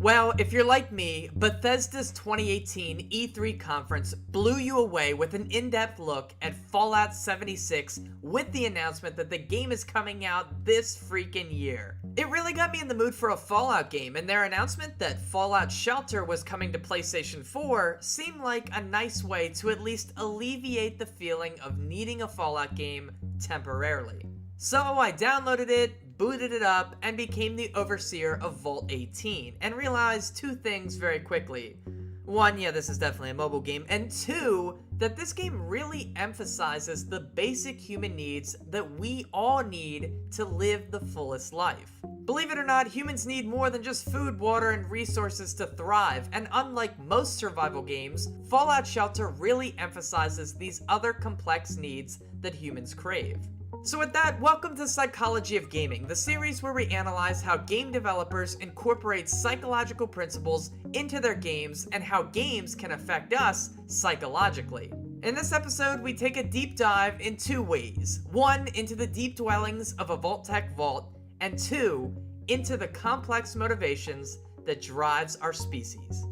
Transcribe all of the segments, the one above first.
Well, if you're like me, Bethesda's 2018 E3 conference blew you away with an in-depth look at Fallout 76 with the announcement that the game is coming out this freaking year. It really got me in the mood for a Fallout game, and their announcement that Fallout Shelter was coming to PlayStation 4 seemed like a nice way to at least alleviate the feeling of needing a Fallout game temporarily. So I downloaded it, booted it up, and became the overseer of Vault 18, and realized two things very quickly. One, yeah, this is definitely a mobile game, and two, that this game really emphasizes the basic human needs that we all need to live the fullest life. Believe it or not, humans need more than just food, water, and resources to thrive, and unlike most survival games, Fallout Shelter really emphasizes these other complex needs that humans crave. So with that, welcome to Psychology of Gaming, the series where we analyze how game developers incorporate psychological principles into their games and how games can affect us psychologically. In this episode, we take a deep dive in two ways. One, into the deep dwellings of a Vault-Tec vault, and two, into the complex motivations that drives our species.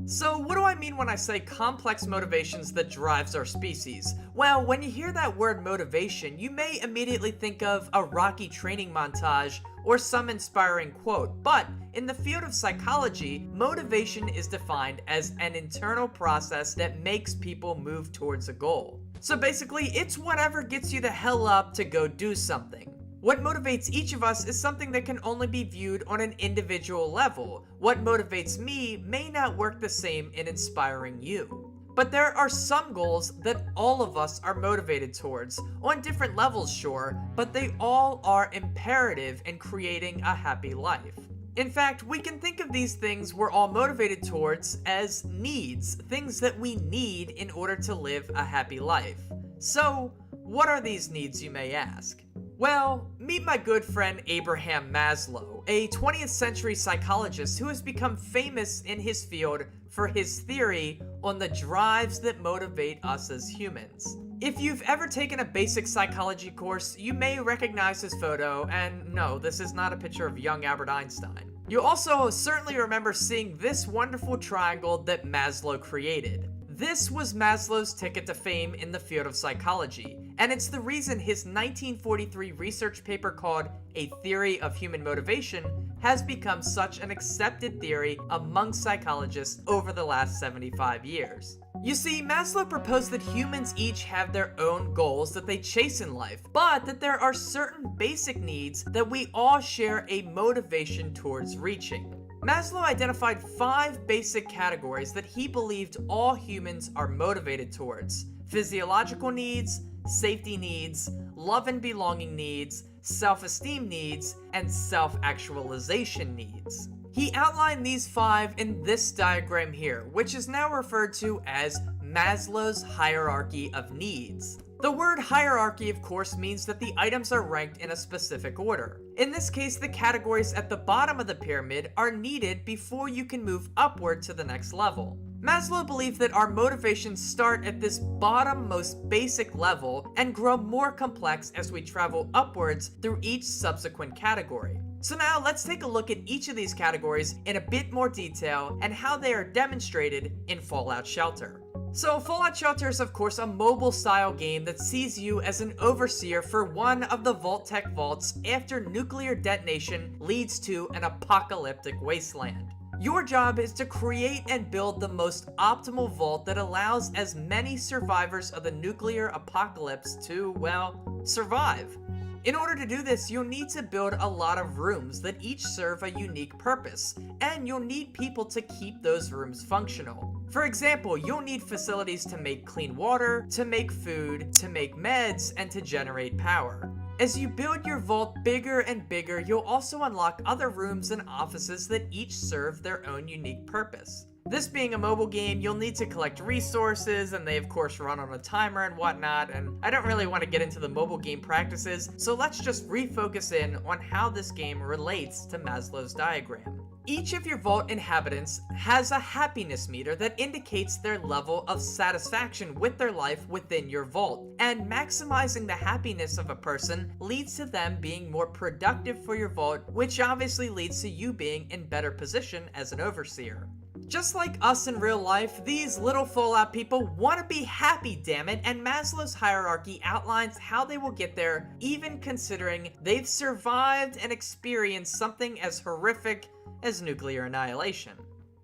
So what do I mean when I say complex motivations that drives our species? Well, when you hear that word motivation, you may immediately think of a Rocky training montage or some inspiring quote, but in the field of psychology, motivation is defined as an internal process that makes people move towards a goal. So basically, it's whatever gets you the hell up to go do something. What motivates each of us is something that can only be viewed on an individual level. What motivates me may not work the same in inspiring you. But there are some goals that all of us are motivated towards, on different levels sure, but they all are imperative in creating a happy life. In fact, we can think of these things we're all motivated towards as needs, things that we need in order to live a happy life. So, what are these needs, you may ask? Well, meet my good friend Abraham Maslow, a 20th century psychologist who has become famous in his field for his theory on the drives that motivate us as humans. If you've ever taken a basic psychology course, you may recognize his photo, and no, this is not a picture of young Albert Einstein. You also certainly remember seeing this wonderful triangle that Maslow created. This was Maslow's ticket to fame in the field of psychology, and it's the reason his 1943 research paper called A Theory of Human Motivation has become such an accepted theory among psychologists over the last 75 years. You see, Maslow proposed that humans each have their own goals that they chase in life, but that there are certain basic needs that we all share a motivation towards reaching. Maslow identified 5 basic categories that he believed all humans are motivated towards: physiological needs, safety needs, love and belonging needs, self-esteem needs, and self-actualization needs. He outlined these 5 in this diagram here, which is now referred to as Maslow's hierarchy of needs. The word hierarchy, of course, means that the items are ranked in a specific order. In this case, the categories at the bottom of the pyramid are needed before you can move upward to the next level. Maslow believed that our motivations start at this bottom most basic level and grow more complex as we travel upwards through each subsequent category. So now let's take a look at each of these categories in a bit more detail and how they are demonstrated in Fallout Shelter. So Fallout Shelter is of course a mobile style game that sees you as an overseer for one of the Vault-Tec vaults after nuclear detonation leads to an apocalyptic wasteland. Your job is to create and build the most optimal vault that allows as many survivors of the nuclear apocalypse to, well, survive. In order to do this, you'll need to build a lot of rooms that each serve a unique purpose, and you'll need people to keep those rooms functional. For example, you'll need facilities to make clean water, to make food, to make meds, and to generate power. As you build your vault bigger and bigger, you'll also unlock other rooms and offices that each serve their own unique purpose. This being a mobile game, you'll need to collect resources, and they of course run on a timer and whatnot, and I don't really want to get into the mobile game practices, so let's just refocus in on how this game relates to Maslow's diagram. Each of your vault inhabitants has a happiness meter that indicates their level of satisfaction with their life within your vault, and maximizing the happiness of a person leads to them being more productive for your vault, which obviously leads to you being in better position as an overseer. Just like us in real life, these little Fallout people want to be happy, damn it, and Maslow's hierarchy outlines how they will get there, even considering they've survived and experienced something as horrific as nuclear annihilation.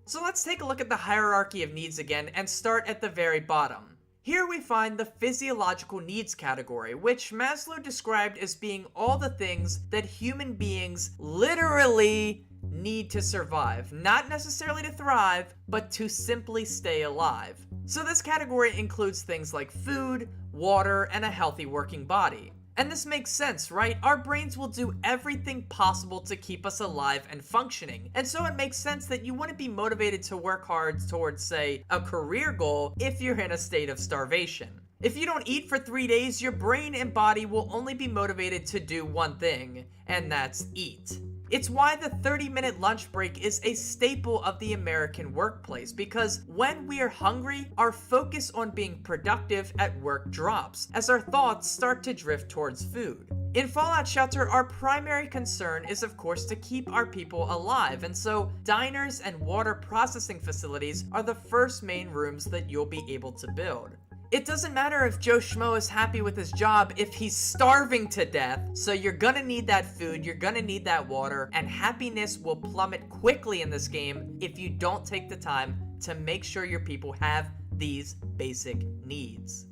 So let's take a look at the hierarchy of needs again and start at the very bottom. Here we find the physiological needs category, which Maslow described as being all the things that human beings literally need to survive. Not necessarily to thrive, but to simply stay alive. So this category includes things like food, water, and a healthy working body. And this makes sense, right? Our brains will do everything possible to keep us alive and functioning. And so it makes sense that you wouldn't be motivated to work hard towards, say, a career goal if you're in a state of starvation. If you don't eat for 3 days, your brain and body will only be motivated to do one thing, and that's eat. It's why the 30-minute lunch break is a staple of the American workplace, because when we are hungry, our focus on being productive at work drops, as our thoughts start to drift towards food. In Fallout Shelter, our primary concern is of course to keep our people alive, and so diners and water processing facilities are the first main rooms that you'll be able to build. It doesn't matter if Joe Schmo is happy with his job if he's starving to death, so you're gonna need that food, you're gonna need that water, and happiness will plummet quickly in this game if you don't take the time to make sure your people have these basic needs.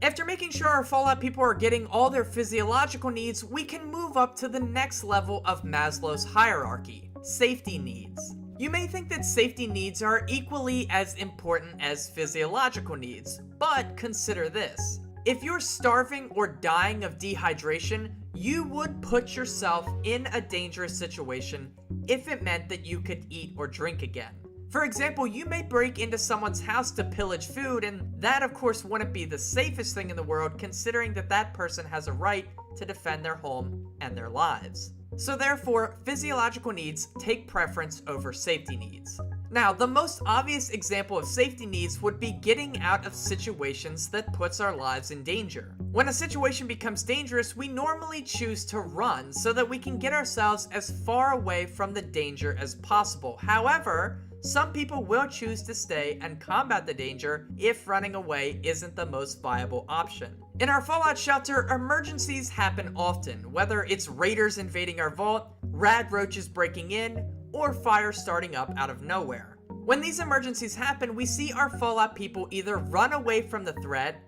After making sure our Fallout people are getting all their physiological needs, we can move up to the next level of Maslow's hierarchy, safety needs. You may think that safety needs are equally as important as physiological needs, but consider this. If you're starving or dying of dehydration, you would put yourself in a dangerous situation if it meant that you could eat or drink again. For example, you may break into someone's house to pillage food, and that of course wouldn't be the safest thing in the world, considering that that person has a right to defend their home and their lives. So therefore, physiological needs take preference over safety needs. Now, the most obvious example of safety needs would be getting out of situations that puts our lives in danger. When a situation becomes dangerous, we normally choose to run so that we can get ourselves as far away from the danger as possible. However, some people will choose to stay and combat the danger if running away isn't the most viable option. In our Fallout Shelter, emergencies happen often, whether it's raiders invading our vault, rad roaches breaking in, or fire starting up out of nowhere. When these emergencies happen, we see our Fallout people either run away from the threat,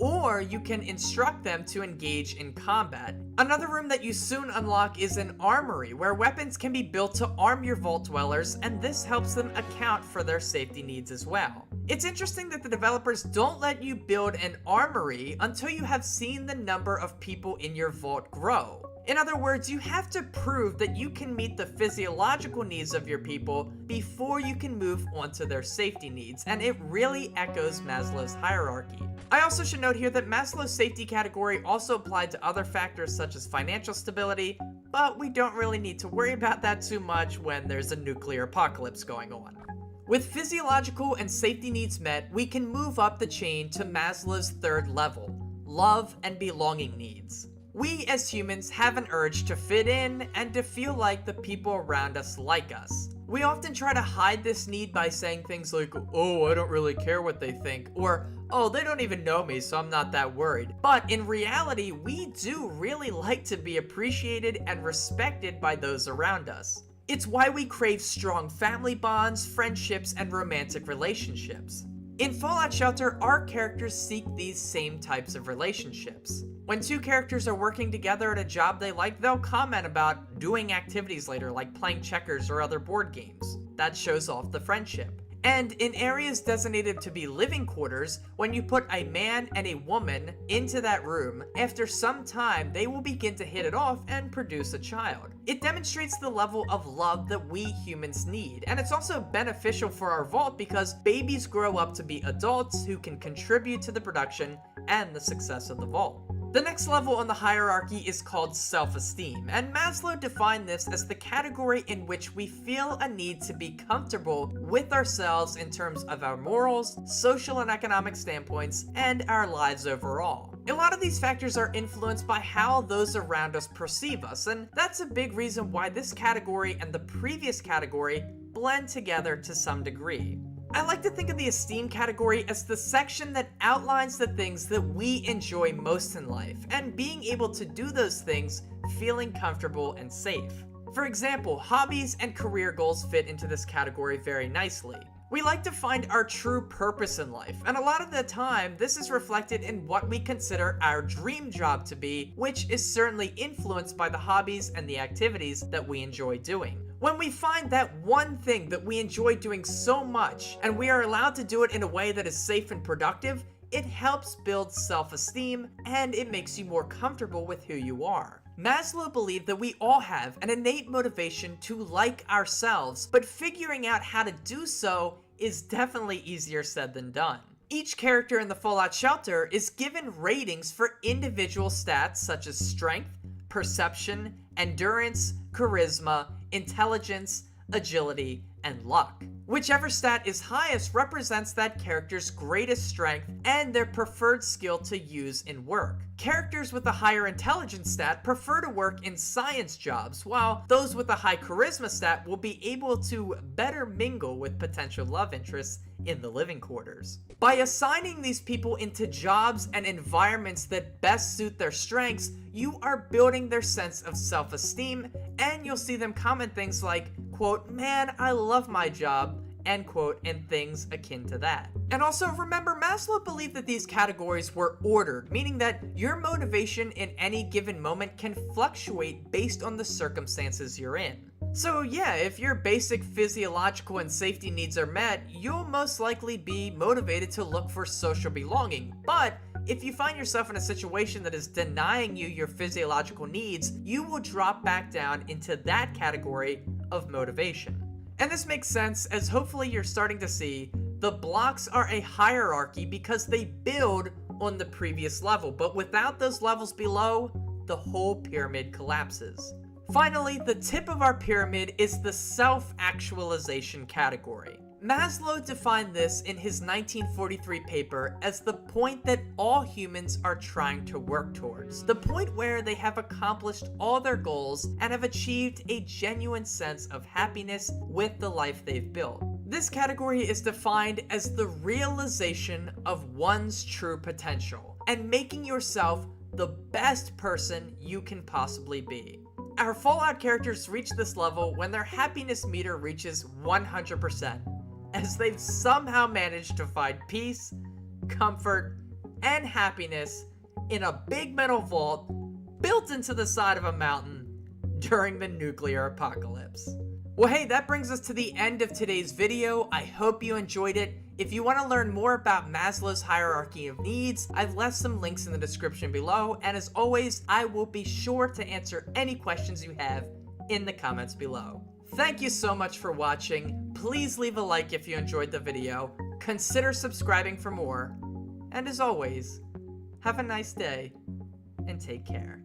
or you can instruct them to engage in combat. Another room that you soon unlock is an armory, where weapons can be built to arm your vault dwellers, and this helps them account for their safety needs as well. It's interesting that the developers don't let you build an armory until you have seen the number of people in your vault grow. In other words, you have to prove that you can meet the physiological needs of your people before you can move on to their safety needs, and it really echoes Maslow's hierarchy. I also should note here that Maslow's safety category also applied to other factors such as financial stability, but we don't really need to worry about that too much when there's a nuclear apocalypse going on. With physiological and safety needs met, we can move up the chain to Maslow's third level, love and belonging needs. We as humans have an urge to fit in and to feel like the people around us like us. We often try to hide this need by saying things like, "Oh, I don't really care what they think," or "Oh, they don't even know me, so I'm not that worried." But in reality, we do really like to be appreciated and respected by those around us. It's why we crave strong family bonds, friendships, and romantic relationships. In Fallout Shelter, our characters seek these same types of relationships. When two characters are working together at a job they like, they'll comment about doing activities later, like playing checkers or other board games. That shows off the friendship. And in areas designated to be living quarters, when you put a man and a woman into that room, after some time, they will begin to hit it off and produce a child. It demonstrates the level of love that we humans need, and it's also beneficial for our vault because babies grow up to be adults who can contribute to the production and the success of the vault. The next level on the hierarchy is called self-esteem, and Maslow defined this as the category in which we feel a need to be comfortable with ourselves in terms of our morals, social and economic standpoints, and our lives overall. A lot of these factors are influenced by how those around us perceive us, and that's a big reason why this category and the previous category blend together to some degree. I like to think of the esteem category as the section that outlines the things that we enjoy most in life, and being able to do those things feeling comfortable and safe. For example, hobbies and career goals fit into this category very nicely. We like to find our true purpose in life, and a lot of the time, this is reflected in what we consider our dream job to be, which is certainly influenced by the hobbies and the activities that we enjoy doing. When we find that one thing that we enjoy doing so much, and we are allowed to do it in a way that is safe and productive, it helps build self-esteem, and it makes you more comfortable with who you are. Maslow believed that we all have an innate motivation to like ourselves, but figuring out how to do so is definitely easier said than done. Each character in the Fallout Shelter is given ratings for individual stats such as strength, perception, endurance, charisma, intelligence, agility, and luck. Whichever stat is highest represents that character's greatest strength and their preferred skill to use in work. Characters with a higher intelligence stat prefer to work in science jobs, while those with a high charisma stat will be able to better mingle with potential love interests in the living quarters. By assigning these people into jobs and environments that best suit their strengths, you are building their sense of self-esteem, and you'll see them comment things like, quote, "Man, I love my job," end quote, and things akin to that. And also remember, Maslow believed that these categories were ordered, meaning that your motivation in any given moment can fluctuate based on the circumstances you're in. So yeah, if your basic physiological and safety needs are met, you'll most likely be motivated to look for social belonging. But if you find yourself in a situation that is denying you your physiological needs, you will drop back down into that category of motivation. And this makes sense, as hopefully you're starting to see the blocks are a hierarchy because they build on the previous level, but without those levels below, the whole pyramid collapses. Finally, the tip of our pyramid is the self-actualization category. Maslow defined this in his 1943 paper as the point that all humans are trying to work towards. The point where they have accomplished all their goals and have achieved a genuine sense of happiness with the life they've built. This category is defined as the realization of one's true potential and making yourself the best person you can possibly be. Our Fallout characters reach this level when their happiness meter reaches 100%, as they've somehow managed to find peace, comfort, and happiness in a big metal vault built into the side of a mountain during the nuclear apocalypse. Well, hey, that brings us to the end of today's video. I hope you enjoyed it. If you want to learn more about Maslow's hierarchy of needs, I've left some links in the description below, and as always, I will be sure to answer any questions you have in the comments below. Thank you so much for watching. Please leave a like if you enjoyed the video, consider subscribing for more, and as always, have a nice day, and take care.